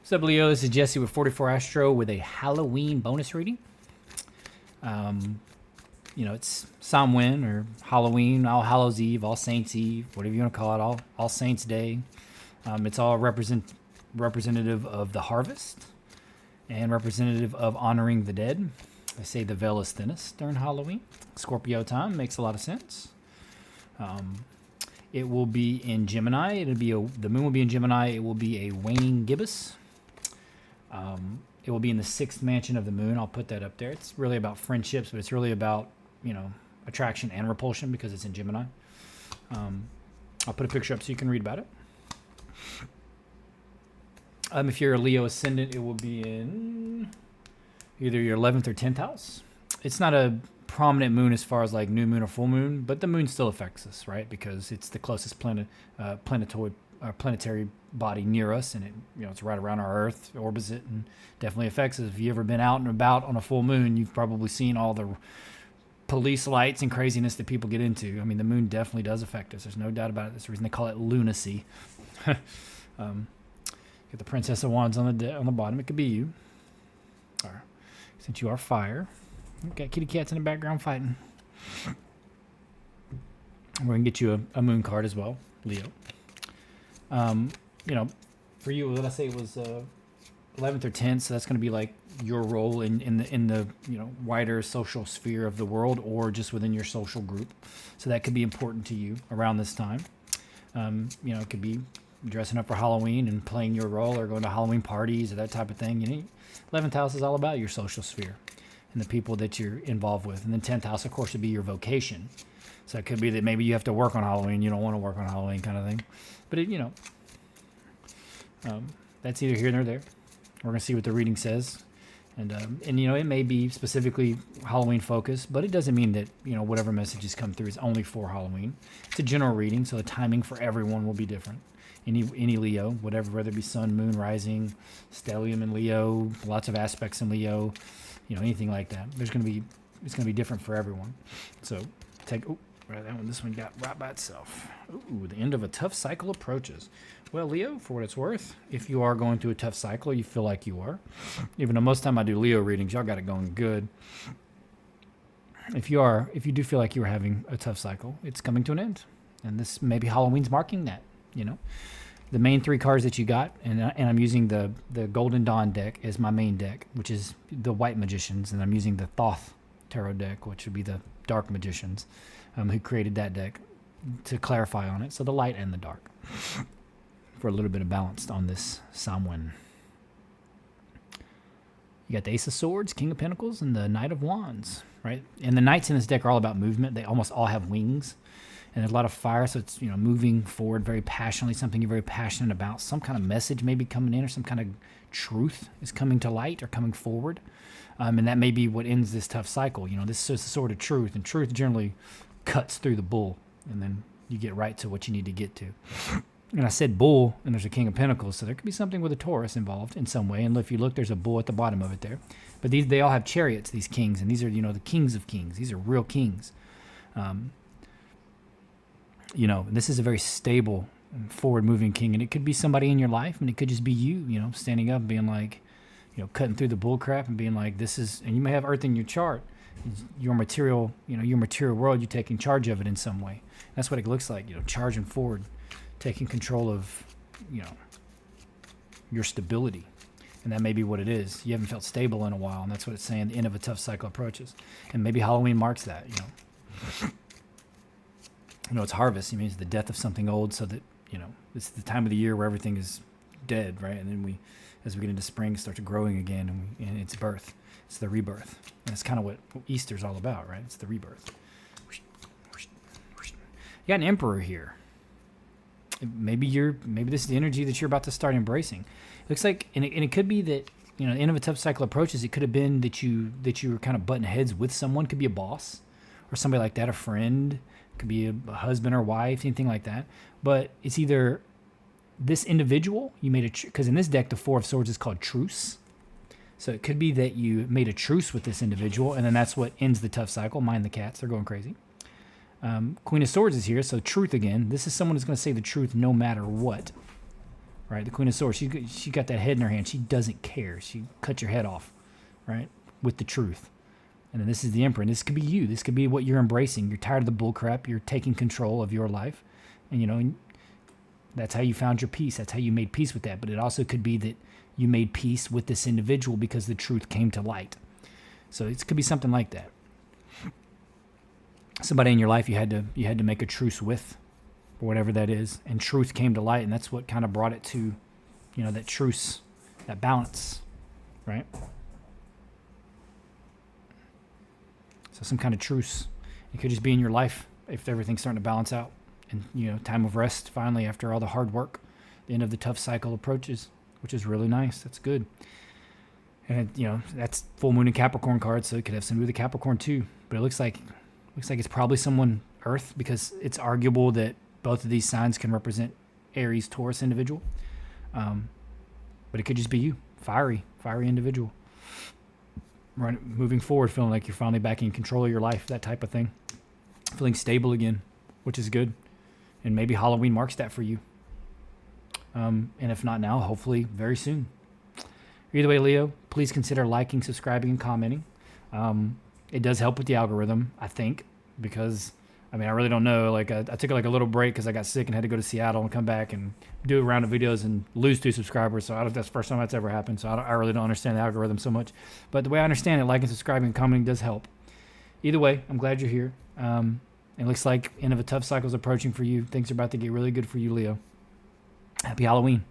What's up, Leo? This is Jesse with 44 Astro with a Halloween bonus reading. It's Samhain or Halloween, All Hallows Eve, All Saints Eve, whatever you want to call it, All Saints Day. It's all representative of the harvest and representative of honoring the dead. They say the veil is thinnest during Halloween. Scorpio time makes a lot of sense. It will be in Gemini. The moon will be in Gemini. It will be a waning gibbous. It will be in the 6th mansion of the moon. I'll put that up there. It's really about friendships, but it's really about, attraction and repulsion because it's in Gemini. I'll put a picture up so you can read about it. If you're a Leo ascendant, it will be in either your 11th or 10th house. It's not a prominent moon as far as like new moon or full moon, but the moon still affects us, right? Because it's the closest planetary body near us, and it's right around our Earth, orbits it, and definitely affects us. If you've ever been out and about on a full moon, you've probably seen all the police lights and craziness that people get into. I mean, the moon definitely does affect us. There's no doubt about it. That's the reason they call it lunacy. Get the Princess of Wands on the bottom. It could be you. Or, since you are fire. Got kitty cats in the background fighting. We're going to get you a moon card as well, Leo. For you, what did I say? It was 11th or 10th, so that's going to be like your role in the wider social sphere of the world, or just within your social group. So that could be important to you around this time. It could be dressing up for Halloween and playing your role, or going to Halloween parties or that type of thing. 11th house is all about your social sphere and the people that you're involved with. And then 10th house, of course, would be your vocation. So it could be that maybe you have to work on Halloween. You don't want to work on Halloween kind of thing. But, that's either here nor there. We're going to see what the reading says. And it may be specifically Halloween focused, but it doesn't mean that, whatever messages come through is only for Halloween. It's a general reading, so the timing for everyone will be different. Any Leo, whether it be sun, moon, rising, stellium in Leo, lots of aspects in Leo, anything like that. It's going to be different for everyone. So this one got right by itself. Ooh, the end of a tough cycle approaches. Well, Leo, for what it's worth, if you are going through a tough cycle, you feel like you are. Even though most time I do Leo readings, y'all got it going good. If you do feel like you are having a tough cycle, it's coming to an end. And this maybe Halloween's marking that, The main 3 cards that you got, and I'm using the Golden Dawn deck as my main deck, which is the White Magicians, and I'm using the Thoth Tarot deck, which would be the Dark Magicians, who created that deck to clarify on it. So the light and the dark for a little bit of balance on this Samhain. You got the Ace of Swords, King of Pentacles, and the Knight of Wands, right? And the knights in this deck are all about movement. They almost all have wings. And there's a lot of fire, so it's moving forward very passionately, something you're very passionate about. Some kind of message may be coming in, or some kind of truth is coming to light or coming forward. And that may be what ends this tough cycle. This is the sword of truth, and truth generally cuts through the bull, and then you get right to what you need to get to. And I said bull, and there's a King of Pentacles, so there could be something with a Taurus involved in some way. And if you look, there's a bull at the bottom of it there. But they all have chariots, these kings, and these are the kings of kings. These are real kings. This is a very stable, forward-moving king, and it could be somebody in your life, and it could just be you, standing up and being like, cutting through the bull crap and being like, this is, and you may have Earth in your chart, your material, your material world, you're taking charge of it in some way. That's what it looks like, charging forward, taking control of, your stability. And that may be what it is. You haven't felt stable in a while, and that's what it's saying. The end of a tough cycle approaches. And maybe Halloween marks that, it's harvest. It means the death of something old, so that, it's the time of the year where everything is dead, right? And then as we get into spring, it starts growing again, and it's birth. It's the rebirth. And that's kind of what Easter's all about, right? It's the rebirth. You got an Emperor here. Maybe this is the energy that you're about to start embracing. It looks like, and it could be that, the end of a tough cycle approaches. It could have been that you were kind of butting heads with someone. Could be a boss or somebody like that, a friend. Could be a husband or wife, anything like that. But it's either this individual, you made because in this deck, the 4 of Swords is called truce. So it could be that you made a truce with this individual, and then that's what ends the tough cycle. Mind the cats, they're going crazy. Queen of Swords is here, so truth again. This is someone who's going to say the truth no matter what. right? The Queen of Swords, she got that head in her hand. She doesn't care. She cut your head off, right, with the truth. And then this is the Emperor. And this could be you. This could be what you're embracing. You're tired of the bull crap. You're taking control of your life. And, you know, that's how you found your peace. That's how you made peace with that. But it also could be that you made peace with this individual because the truth came to light. So it could be something like that. Somebody in your life you had to make a truce with, or whatever that is, and truth came to light, and that's what kind of brought it to, you know, that truce, that balance, right? So some kind of truce. It could just be in your life if everything's starting to balance out, and, you know, time of rest finally after all the hard work, the end of the tough cycle approaches, which is really nice. That's good. And you know, that's full moon and Capricorn card, so it could have something to do with the Capricorn too. But it looks like it's probably someone Earth, because it's arguable that both of these signs can represent Aries, Taurus individual. But it could just be you, fiery individual. Right, moving forward, feeling like you're finally back in control of your life, that type of thing. Feeling stable again, which is good. And maybe Halloween marks that for you. And if not now, hopefully very soon. Either way, Leo, please consider liking, subscribing, and commenting. It does help with the algorithm, I think, because, I mean, I really don't know. Like, I took like a little break because I got sick and had to go to Seattle and come back and do a round of videos and lose 2 subscribers. So that's the first time that's ever happened. So I really don't understand the algorithm so much. But the way I understand it, liking, subscribing, and commenting does help. Either way, I'm glad you're here. It looks like end of a tough cycle is approaching for you. Things are about to get really good for you, Leo. Happy Halloween.